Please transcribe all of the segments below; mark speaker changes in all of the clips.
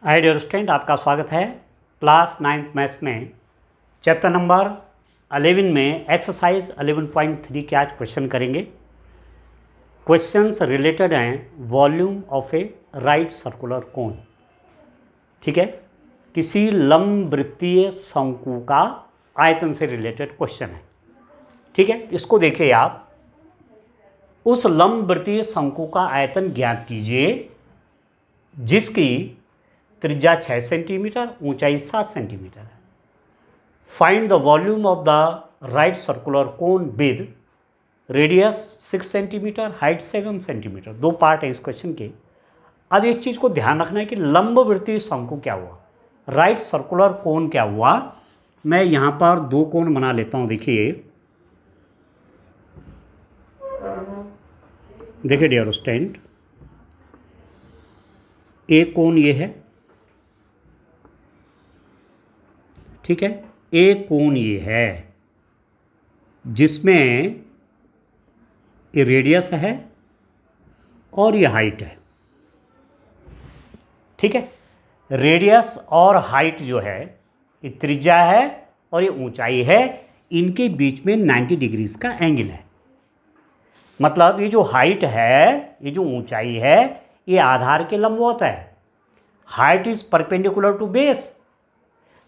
Speaker 1: Hi dear student, आपका स्वागत है क्लास 9th मैथ्स में चैप्टर नंबर 11 में एक्सरसाइज 11.3 के आज क्वेश्चन करेंगे। क्वेश्चंस रिलेटेड हैं volume of A right circular cone. ठीक है, किसी लंबवृत्तीय शंकु का आयतन से रिलेटेड क्वेश्चन है। ठीक है, इसको देखिए आप। उस लंबवृत्तीय शंकु का आयतन ज्ञात कीजिए जिसकी त्रिज्या 6 सेंटीमीटर, ऊंचाई 7 सेंटीमीटर है। Find the volume of the right circular cone with radius 6 centimetre, height 7 centimetre. दो पार्ट है इस क्वेश्चन के। अब एक चीज़ को ध्यान रखना है कि लंबवृत्तीय शंकु क्या हुआ, राइट सर्कुलर कोन क्या हुआ। मैं यहाँ पर दो कोन बना लेता हूँ। देखिए डियर स्टूडेंट, एक कोन ये है, ठीक है। एक कोण ये है जिसमें ये रेडियस है और ये हाइट है। ठीक है, रेडियस और हाइट जो है ये त्रिज्या है और ये ऊंचाई है। इनके बीच में 90 डिग्रीज का एंगल है। मतलब ये जो हाइट है, ये जो ऊंचाई है, ये आधार के लंबवत है। Height is perpendicular to base,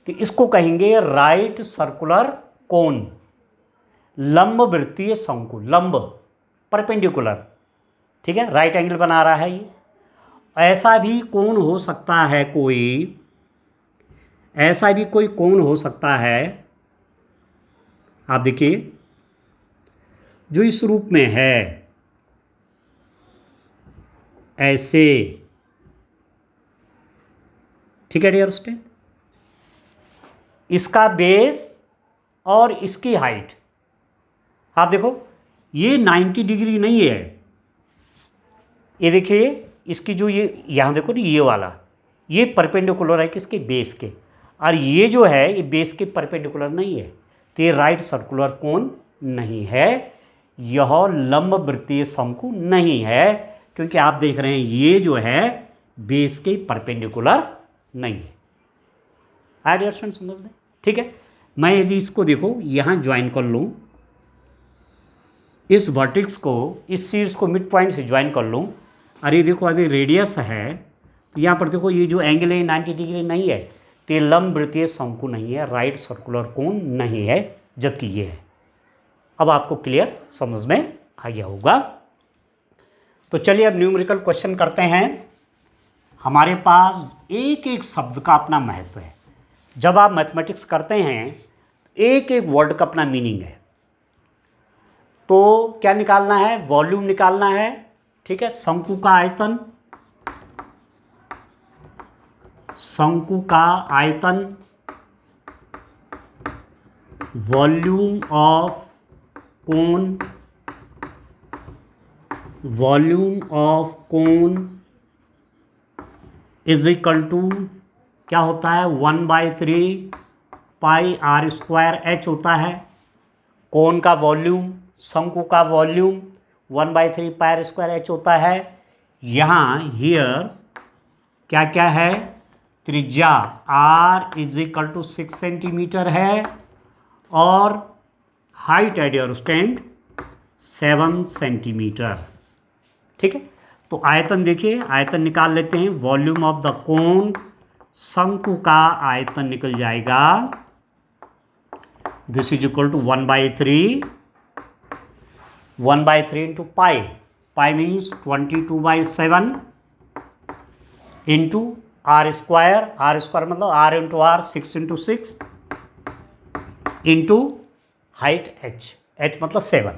Speaker 1: तो इसको कहेंगे राइट सर्कुलर कोन, लंबवृत्तीय शंकु। लंब परपेंडिकुलर, ठीक है, राइट एंगल बना रहा है ये। ऐसा भी कोण हो सकता है कोई, ऐसा भी कोई कोण हो सकता है, आप देखिए, जो इस रूप में है, ऐसे। ठीक है डियर स्टूडेंट, इसका बेस और इसकी हाइट आप देखो, ये 90 डिग्री नहीं है। ये देखिए, इसकी जो ये यहाँ देखो ना, ये वाला ये परपेंडिकुलर है किसके, बेस के। और ये जो है ये बेस के परपेंडिकुलर नहीं है, तो ये राइट सर्कुलर कोन नहीं है। यह लंबवृत्तीय शंकु नहीं है, क्योंकि आप देख रहे हैं ये जो है बेस के परपेंडिकुलर नहीं है। डियर स्टूडेंट समझ में? ठीक है, मैं यदि इसको देखो यहाँ ज्वाइन कर लूँ, इस वर्टेक्स को, इस शीर्ष को मिड पॉइंट से ज्वाइन कर लूँ, और ये देखो अभी रेडियस है, तो यहाँ पर देखो ये जो एंगल है 90 डिग्री नहीं है, तो ये लंबवृत्तीय शंकु नहीं है, राइट सर्कुलर कोन नहीं है, जबकि ये है। अब आपको क्लियर समझ में आ गया होगा। तो चलिए अब न्यूमेरिकल क्वेश्चन करते हैं। हमारे पास एक एक शब्द का अपना महत्व है। जब आप मैथमेटिक्स करते हैं, एक एक वर्ड का अपना मीनिंग है। तो क्या निकालना है, वॉल्यूम निकालना है। ठीक है, शंकु का आयतन, शंकु का आयतन, volume of cone, volume of cone is equal to क्या होता है, 1/3 पाई आर स्क्वायर एच होता है। कोन का वॉल्यूम, शंकु का volume 1/3 pi are square h होता है। यहाँ हियर क्या क्या है, त्रिज्या r is equal to 6 centimetre है और हाइट है डियर स्टूडेंट 7 सेंटीमीटर। ठीक है, तो आयतन देखिए, आयतन निकाल लेते हैं। वॉल्यूम ऑफ द कोन, शंकु का आयतन निकल जाएगा, this is equal to 1/3 into pi, pi means 22/7 into are square, are square मतलब are into r, 6 into 6 into height h, h मतलब 7।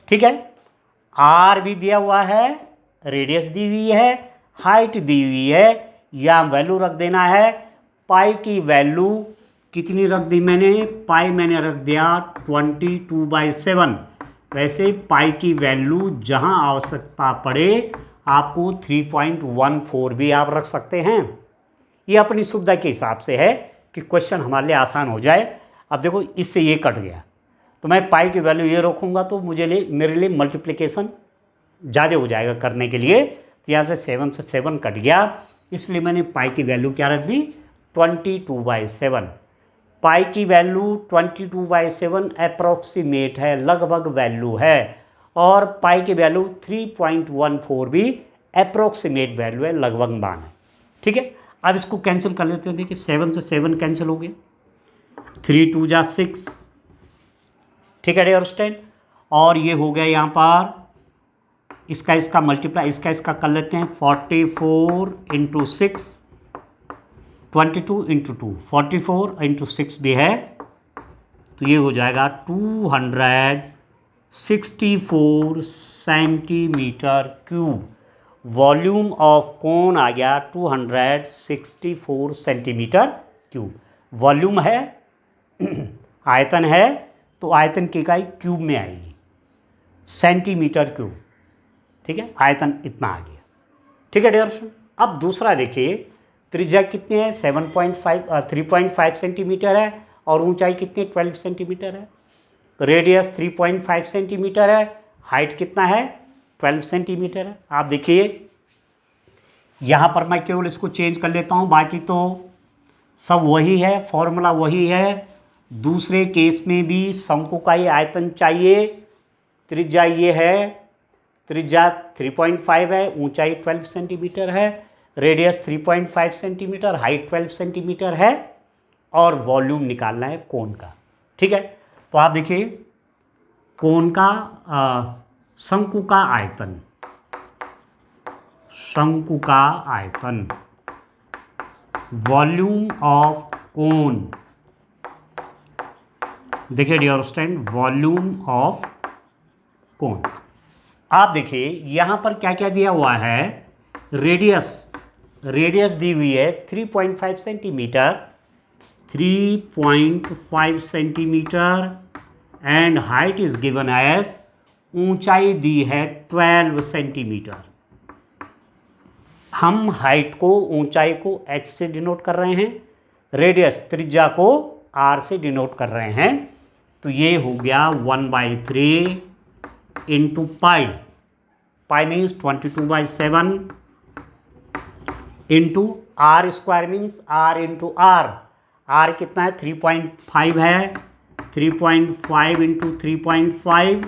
Speaker 1: ठीक है, आर भी दिया हुआ है, रेडियस दी हुई है, हाइट दी हुई है। या वैल्यू रख देना है। पाई की वैल्यू कितनी रख दी मैंने, पाई मैंने रख दिया 22/7। वैसे पाई की वैल्यू जहां आवश्यकता पड़े आपको 3.14 भी आप रख सकते हैं। ये अपनी सुविधा के हिसाब से है कि क्वेश्चन हमारे लिए आसान हो जाए। अब देखो, इससे ये कट गया, तो मैं पाई की वैल्यू ये रखूँगा तो मेरे लिए मल्टीप्लिकेशन ज़्यादा हो जाएगा करने के लिए। तो यहाँ से 7 से 7 कट गया, इसलिए मैंने पाई की वैल्यू क्या रख दी 22/7। पाई की वैल्यू 22/7 अप्रॉक्सीमेट है, लगभग वैल्यू है, और पाई की वैल्यू 3.14 भी अप्रॉक्सीमेट वैल्यू है, लगभग मान है। ठीक है, अब इसको कैंसिल कर लेते हैं। देखिए 7 से 7 कैंसिल हो गया, 3 2 जा 6। ठीक है डियर स्टूडेंट, और ये हो गया यहाँ पर इसका मल्टीप्लाई, इसका कर लेते हैं 44 × 6, 22 × 2, 44 × 6 भी है, तो ये हो जाएगा 264 centimetre cube. Volume of cone आ गया 264 सेंटीमीटर क्यूब। वॉल्यूम है आयतन है, तो आयतन की इकाई क्यूब में आएगी, सेंटीमीटर क्यूब। ठीक है, आयतन इतना आ गया। ठीक है डियर स्टूडेंट, अब दूसरा देखिए, त्रिज्या कितनी है 3.5 सेंटीमीटर है, और ऊंचाई कितनी 12 सेंटीमीटर है। रेडियस 3.5 सेंटीमीटर है, हाइट कितना है 12 सेंटीमीटर है। आप देखिए यहाँ पर मैं केवल इसको चेंज कर लेता हूँ, बाकी तो सब वही है, फॉर्मूला वही है। दूसरे केस में भी शंकु का ही आयतन चाहिए। त्रिज्या ये है, त्रिज्या 3.5 है, ऊंचाई 12 सेंटीमीटर है, रेडियस 3.5 सेंटीमीटर, हाइट 12 सेंटीमीटर है, और वॉल्यूम निकालना है कोन का। ठीक है, तो आप देखिए कोन का शंकु का आयतन, शंकु का आयतन, वॉल्यूम ऑफ कोन। देखिए dear student, volume of cone. आप देखिए यहाँ पर क्या क्या दिया हुआ है। रेडियस दी हुई है 3.5 centimetre, 3.5 centimetre, and height is given as, ऊंचाई दी है 12 सेंटीमीटर। हम हाइट को, ऊंचाई को h से डिनोट कर रहे हैं, रेडियस त्रिज्या को r से डिनोट कर रहे हैं, तो ये हो गया 1/3 into pi, pi means 22/7 into r square means r into r कितना है 3.5 है, 3.5 इंटू 3.5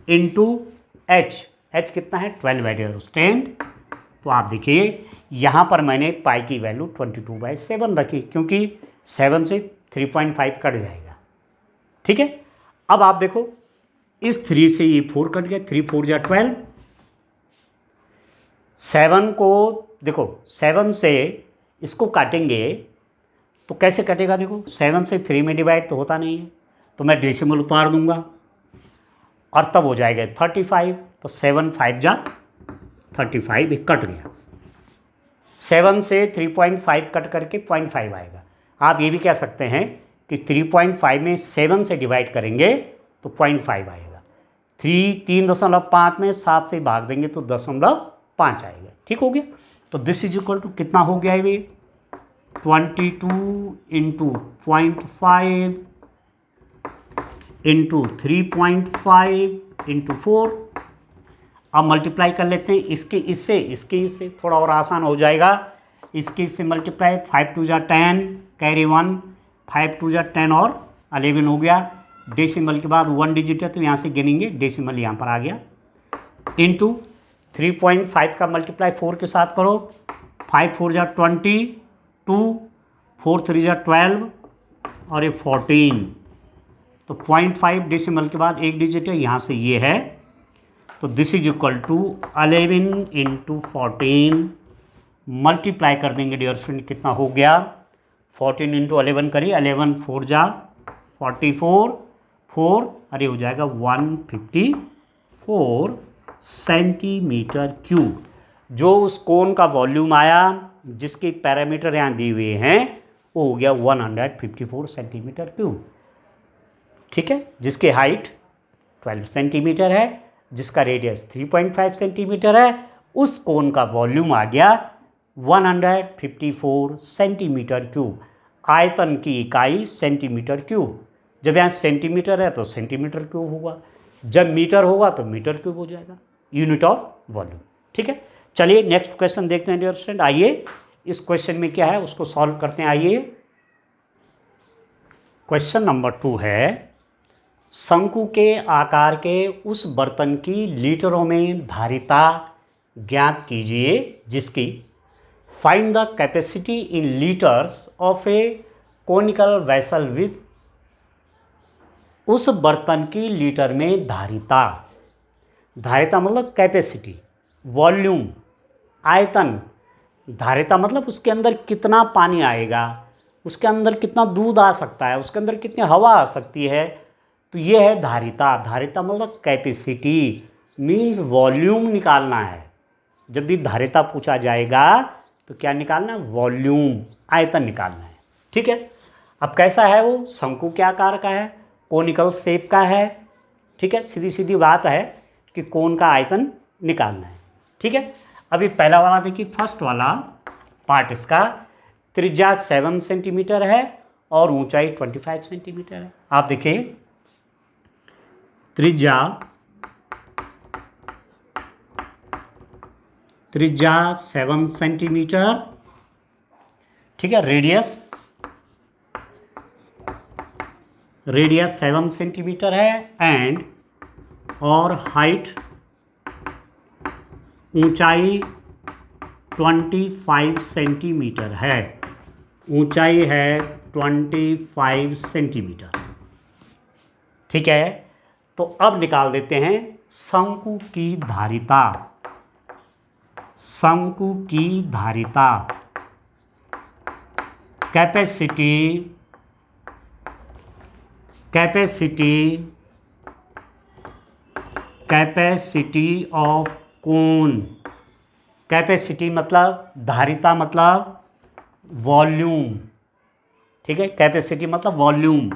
Speaker 1: इंटू h कितना है 12 है डियर स्टूडेंट। तो आप देखिए यहाँ पर मैंने पाई की वैल्यू 22/7 रखी, क्योंकि 7 से 3.5 कट जाएगा। ठीक है, अब आप देखो इस 3 से ये 4 कट गया, 3 4 जा 12। 7 को देखो, 7 से इसको काटेंगे तो कैसे कटेगा, देखो 7 से 3 में डिवाइड तो होता नहीं है, तो मैं डेसिमल उतार दूंगा और तब हो जाएगा 35। तो 7 5 जा 35, एक कट गया। 7 से 3.5 कट करके 0.5 आएगा। आप ये भी कह सकते हैं कि 3.5 में 7 से डिवाइड करेंगे तो 0.5 आएगा। 3.5 में 7 से भाग देंगे तो 0.5 आएगा। ठीक हो गया, तो दिस इज इक्वल टू कितना हो गया ये 22 इंटू 0.5 इंटू 3.5 इंटू 4। अब मल्टीप्लाई कर लेते हैं इसके इससे थोड़ा और आसान हो जाएगा। इसके इससे मल्टीप्लाई 5 2 जा 10, कैरी 1, 5 2 जा 10 और 11 हो गया। डेसिमल के बाद 1 डिजिट है तो यहाँ से गिनेंगे, डेसिमल यहाँ पर आ गया, इंटू 3.5 का मल्टीप्लाई 4 के साथ करो, 5 4 जा 22, 4 3 जा 12 और ये 14। तो 0.5 डेसिमल के बाद एक डिजिट है, यहाँ से ये है, तो this is equal to 11 into 14। Multiply कर देंगे डियर स्टूडेंट, कितना हो गया 14 इंटू 11 करिए, 11 4 जा 44, 4 अरे हो जाएगा 154 सेंटीमीटर क्यूब। जो उस कोन का वॉल्यूम आया, जिसके पैरामीटर यहाँ दिए हुए हैं, वो हो गया 154 सेंटीमीटर क्यूब। ठीक है, जिसकी हाइट 12 सेंटीमीटर है, जिसका रेडियस 3.5 सेंटीमीटर है, उस कोन का वॉल्यूम आ गया 154 सेंटीमीटर क्यूब। आयतन की इकाई सेंटीमीटर क्यूब। जब यहाँ सेंटीमीटर है तो सेंटीमीटर क्यूब होगा, जब मीटर होगा तो मीटर क्यूब हो जाएगा, यूनिट ऑफ वॉल्यूम। ठीक है, चलिए नेक्स्ट क्वेश्चन देखते हैं डियर स्टूडेंट। आइए इस क्वेश्चन में क्या है उसको सॉल्व करते हैं। आइए क्वेश्चन नंबर 2 है, शंकु के आकार के उस बर्तन की लीटरों में धारिता ज्ञात कीजिए जिसकी find the capacity in litres of A conical vessel with. उस बर्तन की लीटर में धारिता, धारिता मतलब कैपेसिटी, वॉल्यूम, आयतन। धारिता मतलब उसके अंदर कितना पानी आएगा, उसके अंदर कितना दूध आ सकता है, उसके अंदर कितनी हवा आ सकती है, तो ये है धारिता। धारिता मतलब कैपेसिटी, मीन्स वॉल्यूम निकालना है। जब भी धारिता पूछा जाएगा तो क्या निकालना है, वॉल्यूम, आयतन निकालना है। ठीक है, अब कैसा है वो, शंकु के आकार का है, कोनिकल शेप का है। ठीक है, सीधी सीधी बात है कि कोन का आयतन निकालना है। ठीक है, अभी पहला वाला देखिए, फर्स्ट वाला पार्ट इसका त्रिज्या 7 सेंटीमीटर है और ऊंचाई 25 सेंटीमीटर है। आप देखिए त्रिज्या 7 सेंटीमीटर, ठीक है, रेडियस 7 सेंटीमीटर है एंड और हाइट, ऊंचाई 25 सेंटीमीटर है, ऊंचाई है 25 सेंटीमीटर। ठीक है, तो अब निकाल देते हैं शंकु की धारिता। शंकु की धारिता, कैपेसिटी ऑफ कोन। कैपेसिटी मतलब धारिता मतलब वॉल्यूम। ठीक है, कैपेसिटी मतलब वॉल्यूम,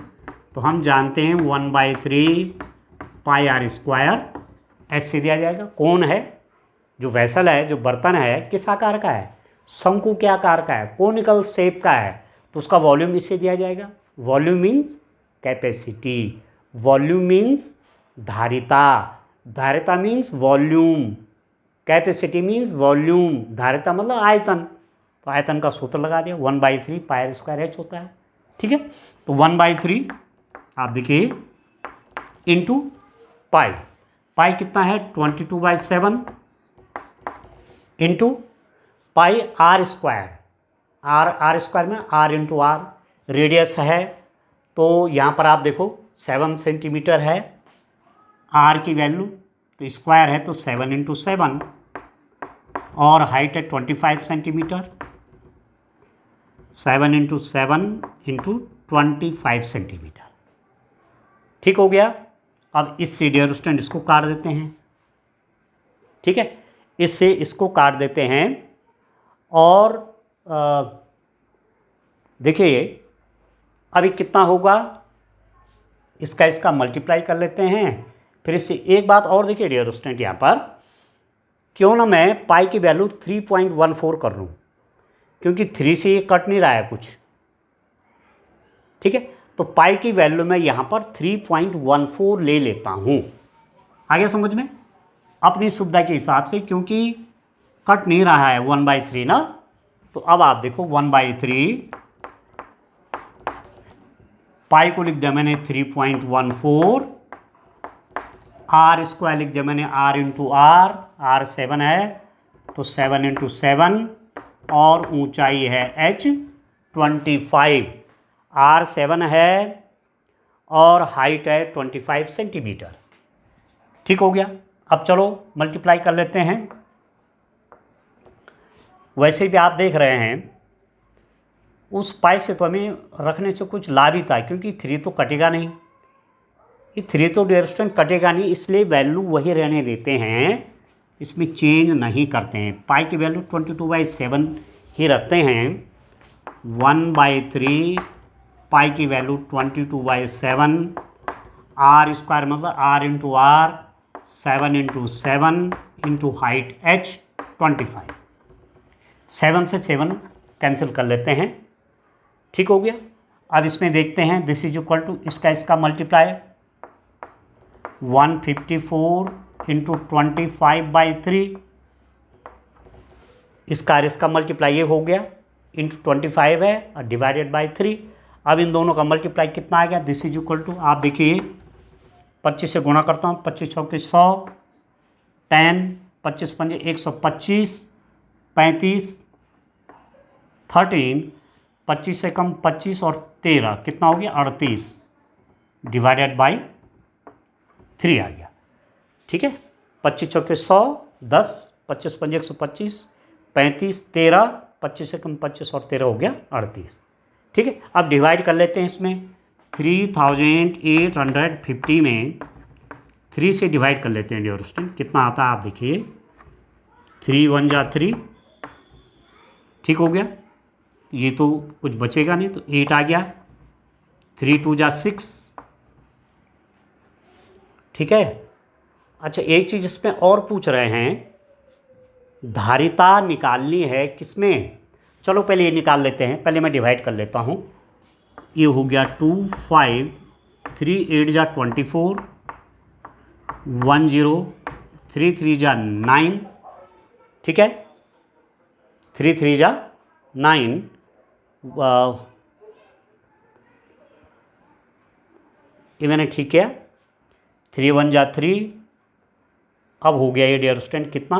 Speaker 1: तो हम जानते हैं 1/3 पाई आर स्क्वायर ऐसे दिया जाएगा। कौन है, जो वेसल है, जो बर्तन है, किस आकार का है, शंकु के आकार का है, कोनिकल शेप का है, तो उसका वॉल्यूम इससे दिया जाएगा। Volume means capacity, volume means धारिता, धारिता means volume, capacity means volume, धारिता मतलब आयतन। तो आयतन का सूत्र लगा दिया, 1/3 पाई आर स्क्वायर एच होता है। ठीक है, तो 1/3 आप देखिए इंटू पाई, पाई कितना है 22/7 into pi are square, are square में आर इंटू आर, रेडियस है तो यहाँ पर आप देखो 7 सेंटीमीटर है आर की वैल्यू, तो स्क्वायर है तो 7 इंटू 7 और हाइट है 25 सेंटीमीटर, 7 इंटू 7 इंटू 25 सेंटीमीटर। ठीक हो गया। अब इससे डियर स्टूडेंट इसको काट देते हैं। ठीक है, इससे इसको काट देते हैं और देखिए अभी कितना होगा, इसका मल्टीप्लाई कर लेते हैं। फिर इससे एक बात और देखिए डियर स्टूडेंट, यहाँ पर क्यों ना मैं पाई की वैल्यू 3.14 कर लूँ, क्योंकि 3 से ये कट नहीं रहा है कुछ। ठीक है, तो पाई की वैल्यू मैं यहाँ पर 3.14 ले लेता हूँ। आगे समझ में, अपनी सुविधा के हिसाब से, क्योंकि कट नहीं रहा है 1/3 ना। तो अब आप देखो 1/3 पाई को लिख दिया मैंने 3.14, आर स्क्वायर लिख दिया मैंने आर इंटू आर 7 है तो 7 इंटू 7 और ऊंचाई है h 25, आर 7 है और हाइट है 25 सेंटीमीटर। ठीक हो गया। अब चलो मल्टीप्लाई कर लेते हैं। वैसे भी आप देख रहे हैं उस पाई से तो हमें रखने से कुछ लाभ ही था, क्योंकि 3 तो कटेगा नहीं, ये 3 तो डियर स्टूडेंट कटेगा नहीं, इसलिए वैल्यू वही रहने देते हैं, इसमें चेंज नहीं करते हैं। पाई की वैल्यू 22/7 ही रखते हैं। 1/3 पाई की वैल्यू 22/7, आर स्क्वायर मतलब are into R, 7 into 7 into height h 25, 7 से 7 कैंसिल कर लेते हैं। ठीक हो गया। अब इसमें देखते हैं दिस इज इक्वल टू इसका मल्टीप्लाई 154 इंटू 25/3 इसका और इसका मल्टीप्लाई ये हो गया, इंटू 25 है और डिवाइडेड बाई 3। अब इन दोनों का मल्टीप्लाई कितना आ गया, दिस इज इक्वल टू, आप देखिए 25 से गुणा करता हूँ, 25 चौके 100, 10, 25 पंजे 125, 35, 13, 25 से कम 25 और 13 कितना हो गया 38 डिवाइडेड बाई 3 आ गया। ठीक है, 25 चौके 100, 10, 25 पंजे 125, 35, 13, 25 से कम 25 और 13 हो गया 38। ठीक है, अब डिवाइड कर लेते हैं इसमें, 3850 में 3 से डिवाइड कर लेते हैं डियर स्टूडेंट, कितना आता है आप देखिए, 3 1 जा 3, ठीक हो गया, ये तो कुछ बचेगा नहीं तो 8 आ गया, 3 2 जा 6। ठीक है, अच्छा एक चीज़ इसमें और पूछ रहे हैं, धारिता निकालनी है किसमें, चलो पहले ये निकाल लेते हैं, पहले मैं डिवाइड कर लेता हूँ। ये हो गया 2 5, 3 8 जा 24, 1 0, 3 3 जा 9, ठीक है, 3 3 जा 9, ये मैंने ठीक किया, 3 1 जा 3, अब हो गया ये डियर स्टूडेंट कितना,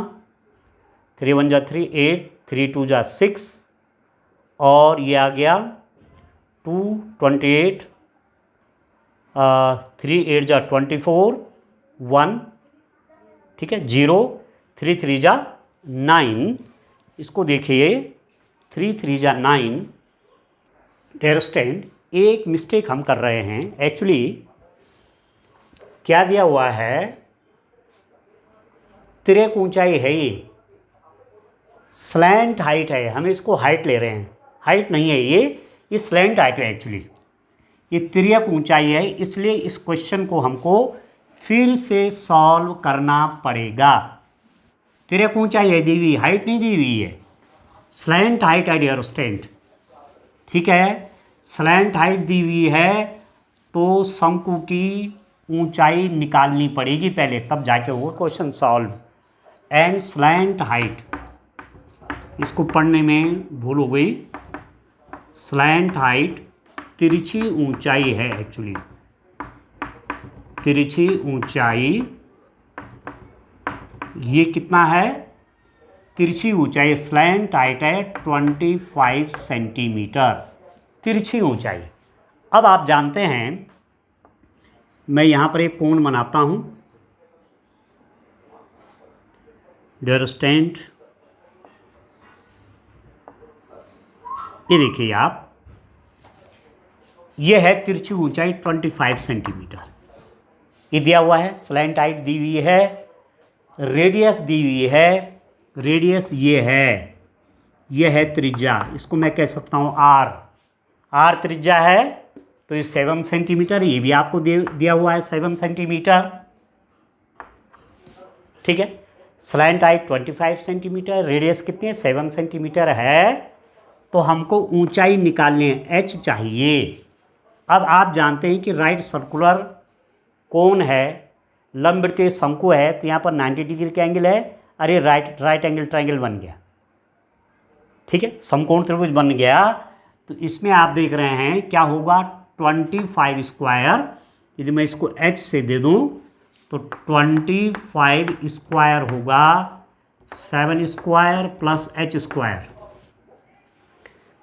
Speaker 1: 3 1 जा 3 8, 3 2 जा 6 और ये आ गया 2 28, 3 8 जा 24, 1, ठीक है, 0, 3 3 जा 9, इसको देखिए 3 3 जा 9। डियर स्टूडेंट एक मिस्टेक हम कर रहे हैं, एक्चुअली क्या दिया हुआ है, तिरक ऊंचाई है, स्लैंट हाइट है, हम इसको हाइट ले रहे हैं, हाइट नहीं है ये स्लैंट हाइट है एक्चुअली, ये तिर्यक ऊंचाई है, इसलिए इस क्वेश्चन को हमको फिर से सॉल्व करना पड़ेगा। तिर्यक ऊंचाई है दी हुई, हाइट नहीं दी हुई है, स्लैंट हाइट है डियर स्टूडेंट। ठीक है, स्लैंट हाइट दी हुई है तो शंकु की ऊंचाई निकालनी पड़ेगी पहले, तब जाके वो question solve. And slant height, इसको पढ़ने में भूल हो गई, स्लैंट हाइट तिरछी ऊंचाई है एक्चुअली, तिरछी ऊंचाई ये कितना है, तिरछी ऊंचाई स्लैंट हाइट है 25 सेंटीमीटर, तिरछी ऊंचाई। अब आप जानते हैं मैं यहाँ पर एक कोण बनाता हूँ, डियर स्टूडेंट ये देखिए आप, ये है तिरछी ऊंचाई 25 सेंटीमीटर, ये दिया हुआ है, स्लैंट हाइट दी हुई है, रेडियस दी हुई है, रेडियस ये है त्रिज्या, इसको मैं कह सकता हूँ आर त्रिज्या है, तो ये 7 सेंटीमीटर, ये भी आपको दिया हुआ है 7 सेंटीमीटर। ठीक है, स्लैंट हाइट 25 सेंटीमीटर, रेडियस कितनी है 7 सेंटीमीटर है, तो हमको ऊंचाई निकालनी है, एच चाहिए। अब आप जानते हैं कि राइट सर्कुलर कोन है, लंबवृत्तीय शंकु है, तो यहाँ पर 90 डिग्री का एंगल है, अरे राइट एंगल ट्रायंगल बन गया। ठीक है, समकोण त्रिभुज बन गया, तो इसमें आप देख रहे हैं क्या होगा, 25 स्क्वायर, यदि मैं इसको h से दे दूं तो 25 स्क्वायर होगा 7 स्क्वायर प्लस h स्क्वायर,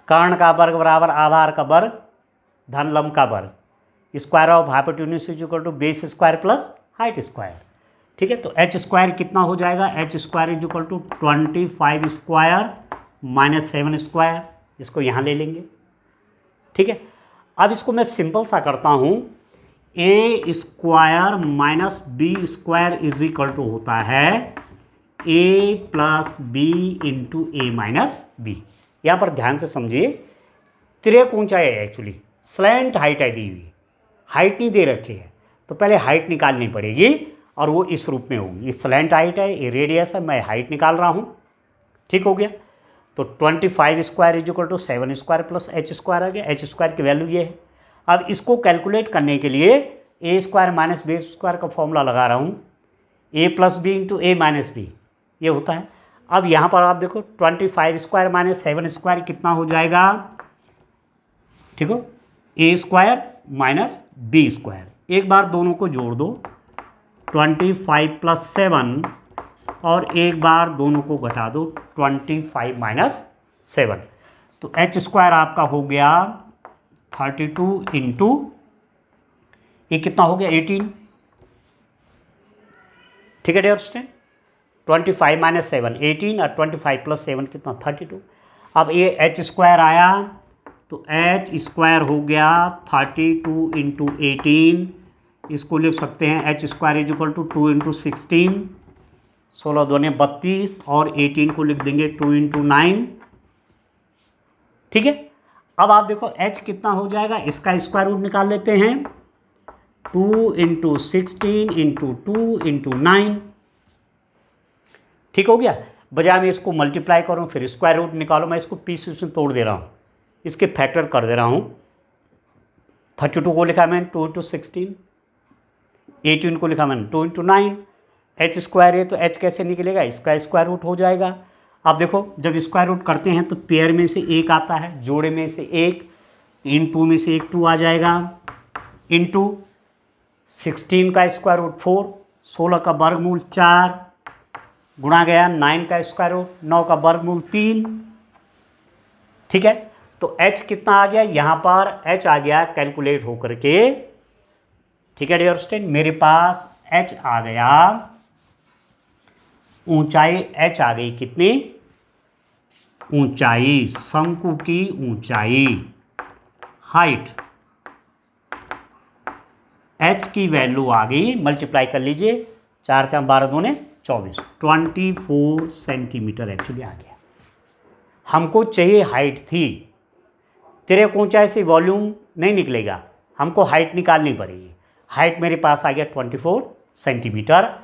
Speaker 1: कर्ण का वर्ग बराबर आधार का वर्ग धन लंब का वर्ग, square of hypotenuse is equal to base square plus height square. ठीक है, तो h स्क्वायर कितना हो जाएगा, h square is equal to 25 square minus 7 square, इसको यहाँ ले लेंगे। ठीक है, अब इसको मैं सिंपल सा करता हूँ, a square minus B square is equal to होता है a plus B into A minus B. यहाँ पर ध्यान से समझिए, तिरक ऊंचाई है एक्चुअली, स्लैंट हाइट है दी हुई, हाइट नहीं दे रखी है, तो पहले हाइट निकालनी पड़ेगी और वो इस रूप में होगी, ये स्लैंट हाइट है, ये रेडियस है, मैं हाइट निकाल रहा हूँ। ठीक हो गया, तो 25 square is equal to 7 square plus h square आ गया, h स्क्वायर की वैल्यू ये है। अब इसको कैलकुलेट करने के लिए a square minus B square का फॉर्मूला लगा रहा हूँ, a plus B into A minus B, ये होता है। अब यहाँ पर आप देखो 25 स्क्वायर माइनस 7 स्क्वायर कितना हो जाएगा, ठीक हो, ए स्क्वायर माइनस बी स्क्वायर। एक बार दोनों को जोड़ दो 25 प्लस 7 और एक बार दोनों को घटा दो 25 माइनस 7, तो एच स्क्वायर आपका हो गया 32 इंटू ये कितना हो गया 18, ठीक है डियर स्टूडेंट। 25 माइनस 7 18 और 25 प्लस 7 कितना 32। अब ये एच स्क्वायर आया तो एच स्क्वायर हो गया 32 इंटू 18, इसको लिख सकते हैं H square is equal to 2 into 16, 16 दूने 32 और 18 को लिख देंगे 2 इंटू 9, ठीक है। अब आप देखो h कितना हो जाएगा, इसका स्क्वायर रूट निकाल लेते हैं 2 इंटू 16 इंटू 2 इंटू 9, ठीक हो गया। बजाय मैं इसको मल्टीप्लाई करूं फिर स्क्वायर रूट निकालो, मैं इसको पीस में तोड़ दे रहा हूं, इसके फैक्टर कर दे रहा हूं। 32 को लिखा मैंने 2 इंटू 16, 18 को लिखा मैंने 2 इंटू 9, एच स्क्वायर है तो एच कैसे निकलेगा, इसका स्क्वायर रूट हो जाएगा। अब देखो जब स्क्वायर रूट करते हैं तो पेयर में से एक आता है, जोड़े में से एक, इन टू में से एक 2 आ जाएगा, इंटू 16 का स्क्वायर रूट 4, 16 का वर्गमूल 4 गुणा गया 9 का स्क्वायर रूट 9 का वर्गमूल 3, ठीक है। तो h कितना आ गया, यहाँ पर h आ गया कैलकुलेट होकर के, ठीक है डियर स्टूडेंट। मेरे पास h आ गया, ऊंचाई h आ गई कितनी, ऊंचाई, शंकु की ऊंचाई, हाइट, h की वैल्यू आ गई, मल्टीप्लाई कर लीजिए, 4 × 12 दूने 24, 24 सेंटीमीटर एक्चुअली आ गया। हमको चाहिए हाइट थी, तेरे ऊंचाई से वॉल्यूम नहीं निकलेगा, हमको हाइट निकालनी पड़ेगी। हाइट मेरे पास आ गया 24 सेंटीमीटर।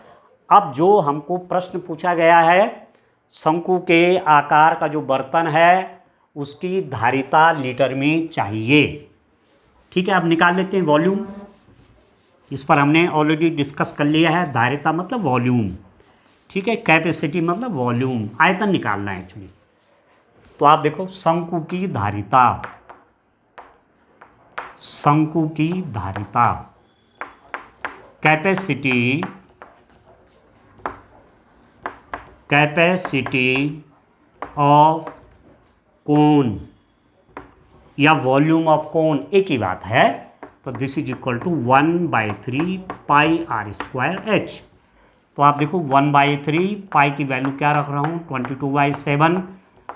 Speaker 1: अब जो हमको प्रश्न पूछा गया है, शंकु के आकार का जो बर्तन है उसकी धारिता लीटर में चाहिए, ठीक है। अब निकाल लेते हैं वॉल्यूम, इस पर हमने ऑलरेडी डिस्कस कर लिया है। धारिता मतलब वॉल्यूम, ठीक है, कैपेसिटी मतलब वॉल्यूम, आयतन निकालना है एक्चुअली। तो आप देखो शंकु की धारिता, शंकु की धारिता, कैपेसिटी, कैपेसिटी ऑफ कोन या वॉल्यूम ऑफ कोन एक ही बात है, तो this is equal to 1/3 pi are square H. तो आप देखो 1/3 पाई की वैल्यू क्या रख रहा हूँ 22/7,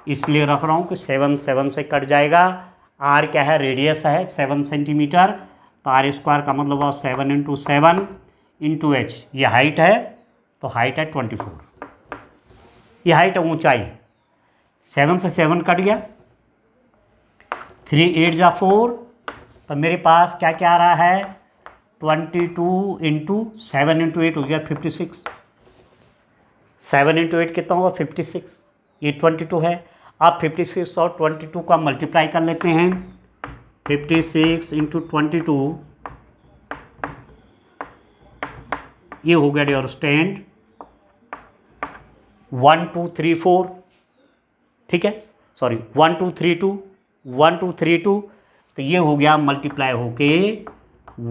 Speaker 1: इसलिए रख रहा हूँ कि 7 7 से कट जाएगा। आर क्या है, रेडियस है 7 सेंटीमीटर, तो आर स्क्वायर का मतलब हुआ 7 इंटू 7 इंटू एच, ये हाइट है, तो हाइट है 24, ये हाइट है ऊंचाई। 7 से 7 कट गया, 3 8 जा 4, तो मेरे पास क्या क्या आ रहा है 22 इंटू 7 इंटू 8 हो गया 56, 7 इंटू 8 कितना होगा 56, ये 22 है। आप 56 और 22 का मल्टीप्लाई कर लेते हैं, 56 इंटू 22, ये हो गया डियर स्टूडेंट 1234, ठीक है, सॉरी 1232, 1232, तो ये हो गया मल्टीप्लाई होके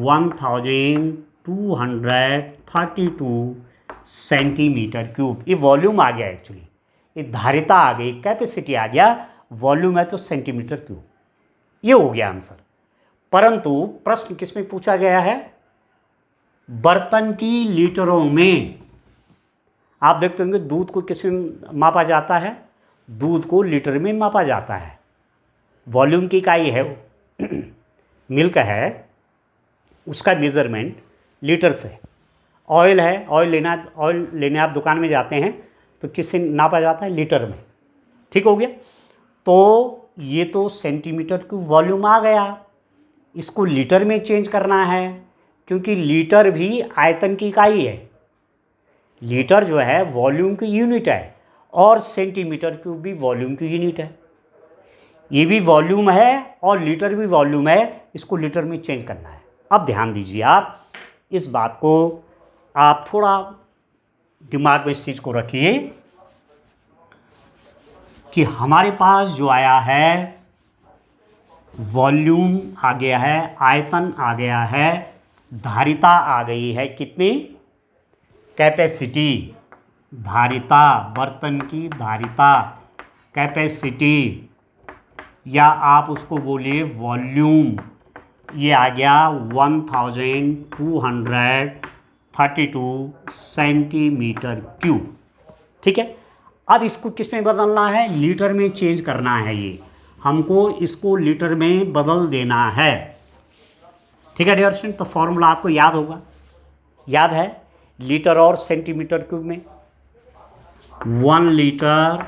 Speaker 1: 1232 सेंटीमीटर क्यूब। ये वॉल्यूम आ गया एक्चुअली, ये धारिता आ गई, कैपेसिटी आ गया, वॉल्यूम है तो सेंटीमीटर क्यूब, ये हो गया आंसर। परंतु प्रश्न किसमें पूछा गया है, बर्तन की लीटरों में। आप देखते होंगे दूध को किसमें मापा जाता है, दूध को लीटर में मापा जाता है, वॉल्यूम की इकाई है वो। मिल्क है उसका मेज़रमेंट लीटर से, ऑयल है, ऑयल लेने आप दुकान में जाते हैं तो किससे नापा जाता है, लीटर में, ठीक हो गया। तो ये तो सेंटीमीटर की वॉल्यूम आ गया, इसको लीटर में चेंज करना है, क्योंकि लीटर भी आयतन की इकाई है। लीटर जो है वॉल्यूम की यूनिट है और सेंटीमीटर क्यूब भी वॉल्यूम की यूनिट है। ये भी वॉल्यूम है और लीटर भी वॉल्यूम है, इसको लीटर में चेंज करना है। अब ध्यान दीजिए, आप इस बात को आप थोड़ा दिमाग में इस चीज़ को रखिए। कि हमारे पास जो आया है वॉल्यूम आ गया है, आयतन आ गया है, धारिता आ गई है, कितनी? कैपेसिटी, धारिता, बर्तन की धारिता, कैपेसिटी, या आप उसको बोलिए वॉल्यूम, ये आ गया 1232 सेंटीमीटर क्यूब। ठीक है, अब इसको किस में बदलना है? लीटर में चेंज करना है। ये हमको इसको लीटर में बदल देना है। ठीक है डियर स्टूडेंट, तो फॉर्मूला आपको याद होगा, याद है? लीटर और सेंटीमीटर क्यूब में 1 litre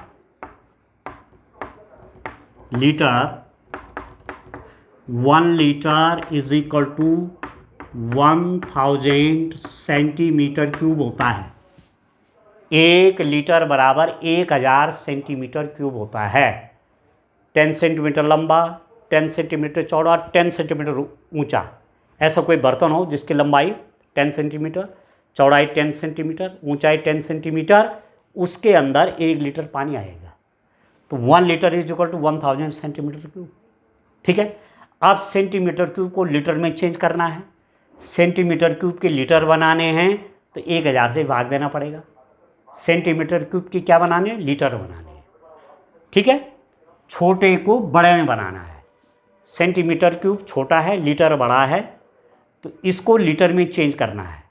Speaker 1: 1 litre is equal to 1000 centimetre cube होता है। 1 लीटर बराबर 1000 सेंटीमीटर क्यूब होता है। 10 सेंटीमीटर लंबा, 10 सेंटीमीटर चौड़ा, 10 सेंटीमीटर ऊंचा, ऐसा कोई बर्तन हो जिसकी लंबाई 10 सेंटीमीटर, चौड़ाई 10 सेंटीमीटर, ऊंचाई 10 सेंटीमीटर, उसके अंदर 1 लीटर पानी आएगा। तो 1 litre is equal to 1000 centimetre cube. ठीक है, अब सेंटीमीटर क्यूब को लीटर में चेंज करना है। सेंटीमीटर क्यूब के लीटर बनाने हैं तो 1000 से भाग देना पड़ेगा। सेंटीमीटर क्यूब की क्या बनाने हैं? लीटर बनाने हैं। ठीक है, छोटे को बड़े में बनाना है। सेंटीमीटर क्यूब छोटा है, लीटर बड़ा है, तो इसको लीटर में चेंज करना है।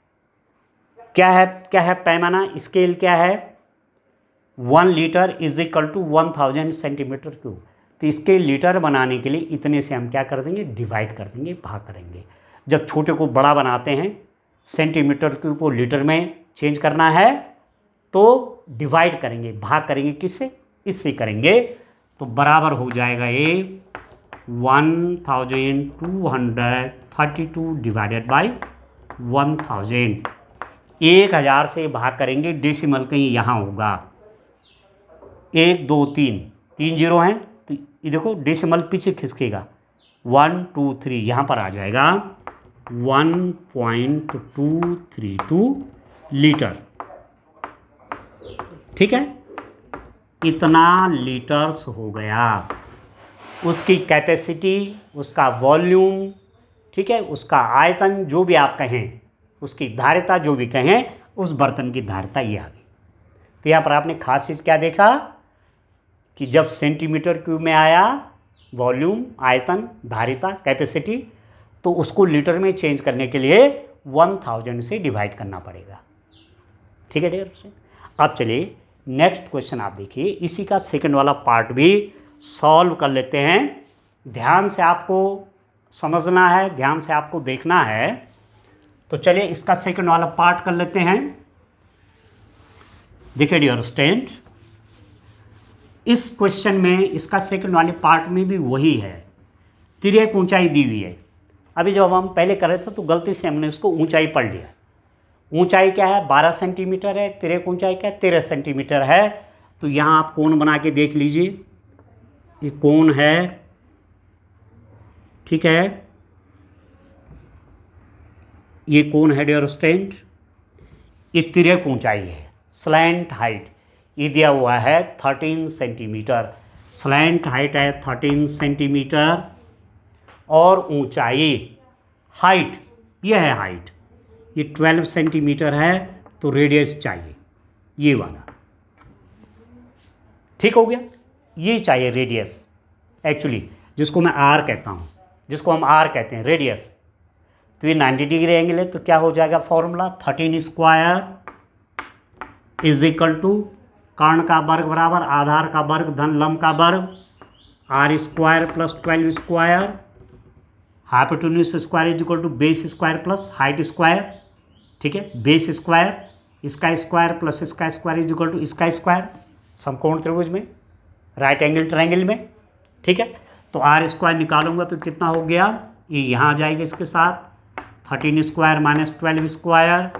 Speaker 1: क्या है पैमाना, स्केल क्या है? 1 litre is equal to 1000 centimetre cube. तो इसके लीटर बनाने के लिए इतने से हम क्या कर देंगे? डिवाइड कर देंगे, भाग करेंगे। जब छोटे को बड़ा बनाते हैं, सेंटीमीटर क्यूब को लीटर में चेंज करना है तो डिवाइड करेंगे, भाग करेंगे, किससे? इससे करेंगे। तो बराबर हो जाएगा ये 1232 डिवाइडेड बाई 1000। 1000 से भाग करेंगे, डेसिमल कहीं यहाँ होगा, 1 2 3 जीरो हैं, तो ये देखो डेसिमल पीछे खिसकेगा, 1 2 3 यहाँ पर आ जाएगा 1.232 लीटर। ठीक है, इतना लीटर्स हो गया। उसकी कैपेसिटी, उसका वॉल्यूम, ठीक है, उसका आयतन, जो भी आप कहें, उसकी धारिता जो भी कहें, उस बर्तन की धारिता ये आ गई। तो यहाँ पर आपने खास चीज़ क्या देखा कि जब सेंटीमीटर क्यूब में आया वॉल्यूम, आयतन, धारिता, कैपेसिटी, तो उसको लीटर में चेंज करने के लिए 1000 से डिवाइड करना पड़ेगा। ठीक है डियर, अब चलिए नेक्स्ट क्वेश्चन आप देखिए। इसी का सेकंड वाला पार्ट भी सॉल्व कर लेते हैं। ध्यान से आपको समझना है, ध्यान से आपको देखना है। तो चलिए इसका सेकंड वाला पार्ट कर लेते हैं। देखिए डियर स्टूडेंट, इस क्वेश्चन में इसका सेकंड वाले पार्ट में भी वही है, तिर्यक ऊंचाई दी हुई है। अभी जब हम पहले कर रहे थे तो गलती से हमने उसको ऊंचाई पढ़ लिया। ऊंचाई क्या है? 12 सेंटीमीटर है। तिर्यक ऊंचाई क्या है? 13 सेंटीमीटर है। तो यहाँ आप कोण बना के देख लीजिए, ये कोण है, ठीक है, ये कोण है डियर स्टूडेंट। ये तिर्यक ऊंचाई है, स्लैंट हाइट ये दिया हुआ है 13 सेंटीमीटर। स्लैंट हाइट है 13 सेंटीमीटर और ऊंचाई, हाइट, ये है हाइट, ये 12 सेंटीमीटर है। तो रेडियस चाहिए ये वाला, ठीक हो गया, ये चाहिए रेडियस एक्चुअली, जिसको मैं आर कहता हूँ, जिसको हम आर कहते हैं रेडियस। तो ये 90 डिग्री एंगल है, तो क्या हो जाएगा formula? 13 square is equal to कर्ण का वर्ग बराबर आधार का वर्ग धन लंब का वर्ग, R square plus 12 square, hypotenuse square is equal to base square plus height square. ठीक है, बेस स्क्वायर, इसका स्क्वायर प्लस इसका स्क्वायर इज इक्वल टू इसका स्क्वायर, समकोण त्रिभुज में, राइट एंगल ट्रायंगल में। ठीक है, तो आर स्क्वायर निकालूंगा तो कितना हो गया? ये यहाँ आ जाएगा इसके साथ, 13 स्क्वायर माइनस 12 स्क्वायर,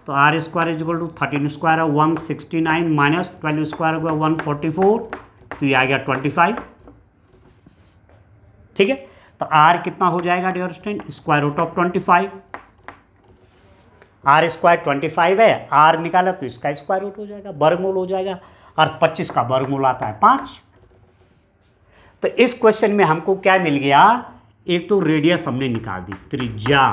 Speaker 1: तो R square is equal to 13 square है 169 माइनस 12 स्क्वायर होगा 144, तो ये आ गया 25। ठीक है, तो आर कितना हो जाएगा dear student? Square root of 25। R square 25 है, आर निकाला तो इसका स्क्वायर रूट हो जाएगा, वर्गमूल हो जाएगा, और 25 का वर्गमूल आता है 5। तो इस क्वेश्चन में हमको क्या मिल गया, एक तो रेडियस हमने निकाल दी, त्रिज्या,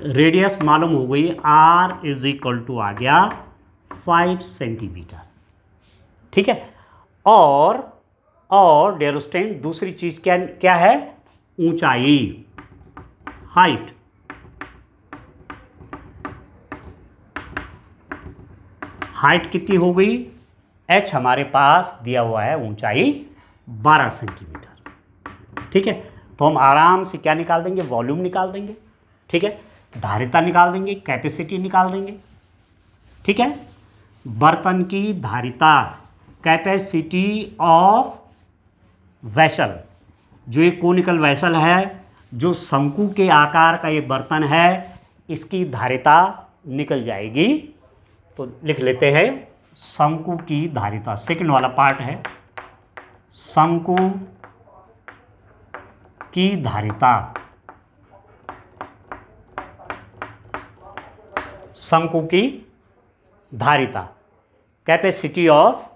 Speaker 1: रेडियस मालूम हो गई, r इज इक्वल टू आ गया 5 सेंटीमीटर। ठीक है, और डियर स्टूडेंट दूसरी चीज क्या है, ऊंचाई, हाइट। हाइट कितनी हो गई, h हमारे पास दिया हुआ है ऊंचाई 12 सेंटीमीटर। ठीक है, तो हम आराम से क्या निकाल देंगे, वॉल्यूम निकाल देंगे। ठीक है, धारिता निकाल देंगे, कैपेसिटी निकाल देंगे। ठीक है, बर्तन की धारिता, कैपेसिटी ऑफ वेसल, जो एक कोनिकल वेसल है, जो शंकु के आकार का एक बर्तन है, इसकी धारिता निकल जाएगी। तो लिख लेते हैं शंकु की धारिता, सेकंड वाला पार्ट है, शंकु की धारिता, शंकु की धारिता, capacity of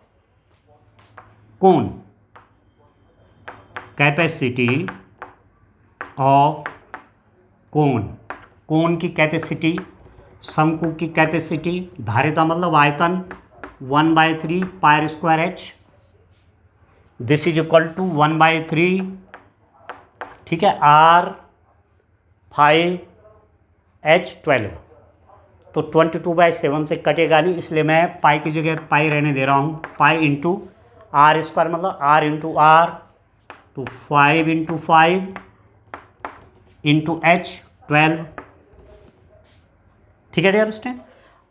Speaker 1: cone, capacity of cone, cone की कैपेसिटी, शंकु की कैपेसिटी, धारिता मतलब आयतन 1/3 pi square h, this is equal to 1/3। ठीक है, r 5 h 12, तो 22/7 से कटेगा नहीं, इसलिए मैं पाई की जगह पाई रहने दे रहा हूँ। पाई इंटू आर स्क्वायर मतलब r इंटू आर, तो 5 इंटू 5 इंटू h 12। ठीक है डियर स्टूडेंट,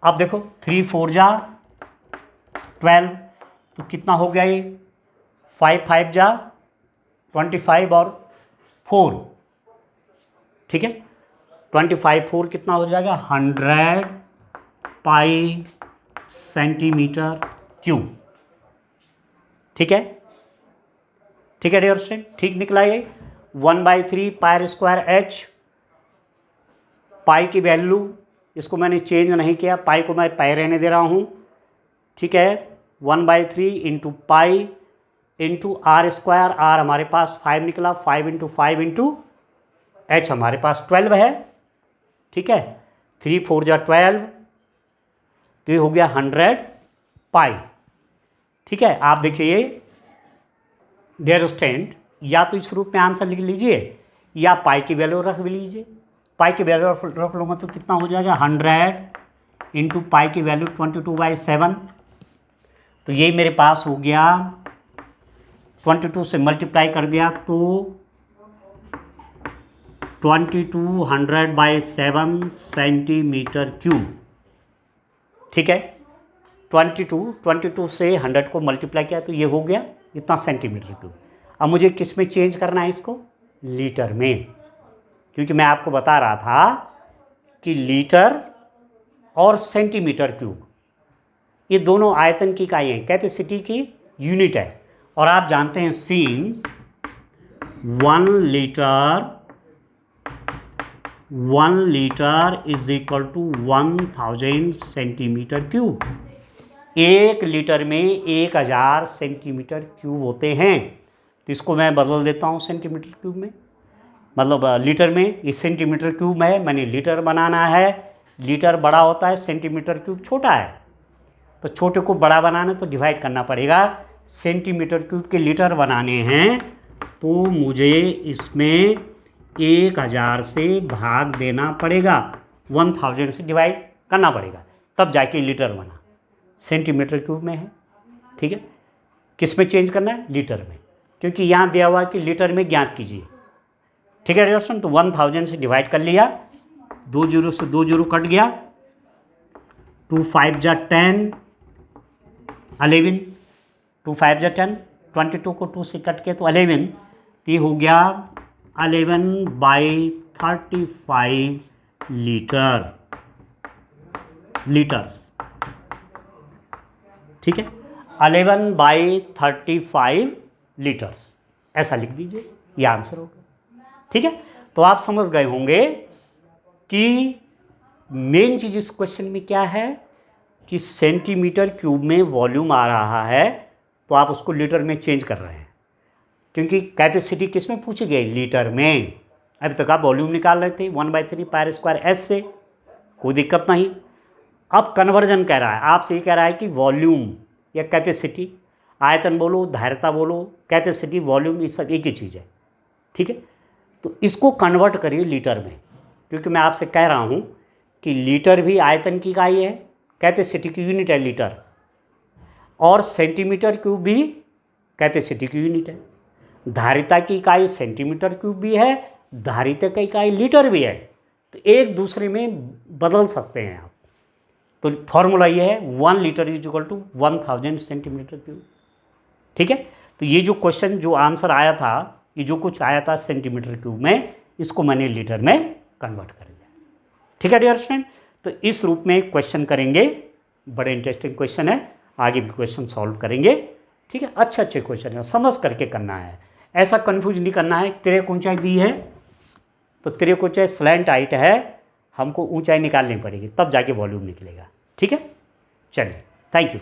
Speaker 1: अब देखो 3 4 जा 12, तो कितना हो गया ये, 5 5 जा 25 और 4। ठीक है, 25 4 कितना हो जाएगा, 100 पाई सेंटीमीटर क्यूब। ठीक है, ठीक है डियर स्टूडेंट, ठीक निकला ये 1/3 पाई स्क्वायर h। पाई की वैल्यू, इसको मैंने चेंज नहीं किया, पाई को मैं पाई रहने दे रहा हूँ। ठीक है, 1/3 into pi into are square, R हमारे पास 5 निकला, 5 इंटू 5 इंटू h हमारे पास 12 है। ठीक है, 3 4 जा 12, तो ये हो गया 100 पाई। ठीक है, आप देखिए डियर स्टूडेंट, या तो इस रूप में आंसर लिख लीजिए या पाई की वैल्यू रख भी लीजिए। पाई की वैल्यू रख लूँगा तो कितना हो जाएगा, 100 इंटू पाई की वैल्यू 22/7, तो ये मेरे पास हो गया, 22 से मल्टीप्लाई कर दिया तो 2200/7 सेंटीमीटर क्यूब। ठीक है, 22 से 100 को मल्टीप्लाई किया तो ये हो गया इतना सेंटीमीटर क्यूब। अब मुझे किस में चेंज करना है इसको, लीटर में, क्योंकि मैं आपको बता रहा था कि लीटर और सेंटीमीटर क्यूब ये दोनों आयतन की इकाई हैं, कैपेसिटी की यूनिट है। और आप जानते हैं since 1 litre is equal to 1000 centimetre cube. 1 litre में 1000 सेंटीमीटर क्यूब होते हैं, तो इसको मैं बदल देता हूँ सेंटीमीटर क्यूब में, मतलब लीटर में। इस सेंटीमीटर क्यूब में मैंने लीटर बनाना है, लीटर बड़ा होता है, सेंटीमीटर क्यूब छोटा है, तो छोटे को बड़ा बनाना तो डिवाइड करना पड़ेगा। सेंटीमीटर क्यूब के लीटर बनाने हैं तो मुझे इसमें 1000 से भाग देना पड़ेगा, 1000 से डिवाइड करना पड़ेगा, तब जाके लीटर बना। सेंटीमीटर क्यूब में है। ठीक है, किस में चेंज करना है, लीटर में, क्योंकि यहाँ दिया हुआ है कि लीटर में ज्ञात कीजिए। ठीक है डियर, तो 1000 से डिवाइड कर लिया, 2 जीरो से 2 जीरो कट गया, 2 5 जा 10, 11, 2 5 जा 10, 22 को 2 से कट के तो 11, तो ये हो गया 11/35 लीटर्स। ठीक है, 11/35 लीटर्स, ऐसा लिख दीजिए, ये आंसर होगा। ठीक है, तो आप समझ गए होंगे कि मेन चीज इस क्वेश्चन में क्या है कि सेंटीमीटर क्यूब में वॉल्यूम आ रहा है तो आप उसको लीटर में चेंज कर रहे हैं, क्योंकि कैपेसिटी किस में पूछी गई, लीटर में। अभी तक आप वॉल्यूम निकाल रहे थे 1/3 पायर स्क्वायर एस से, कोई दिक्कत नहीं। अब कन्वर्जन कह रहा है, आपसे ये कह रहा है कि वॉल्यूम या कैपेसिटी, आयतन बोलो, धारिता बोलो, कैपेसिटी, वॉल्यूम, ये सब एक ही चीज़ है, ठीक है। तो इसको कन्वर्ट करिए लीटर में, क्योंकि मैं आपसे कह रहा हूँ कि लीटर भी आयतन की इकाई है, कैपेसिटी की यूनिट है लीटर, और सेंटीमीटर क्यूब भी कैपेसिटी की यूनिट है। धारिता की इकाई सेंटीमीटर क्यूब भी है, धारिता की इकाई लीटर भी है, तो एक दूसरे में बदल सकते हैं आप। तो फॉर्मूला ये है 1 litre is equal to 1000 centimetre cube, ठीक है। तो ये जो क्वेश्चन, जो आंसर आया था, ये जो कुछ आया था सेंटीमीटर क्यूब में, इसको मैंने लीटर में कन्वर्ट कर दिया, ठीक है डियर स्टूडेंट। तो इस रूप में क्वेश्चन करेंगे, बड़े इंटरेस्टिंग क्वेश्चन है, आगे भी क्वेश्चन सॉल्व करेंगे, ठीक है। अच्छे अच्छे क्वेश्चन है, समझ करके करना है, ऐसा कंफ्यूज नहीं करना है। तिर्यक ऊंचाई दी है तो तिर्यक ऊंचाई स्लैंट हाइट है, हमको ऊंचाई निकालनी पड़ेगी, तब जाके वॉल्यूम निकलेगा, ठीक है। चलिए, थैंक यू।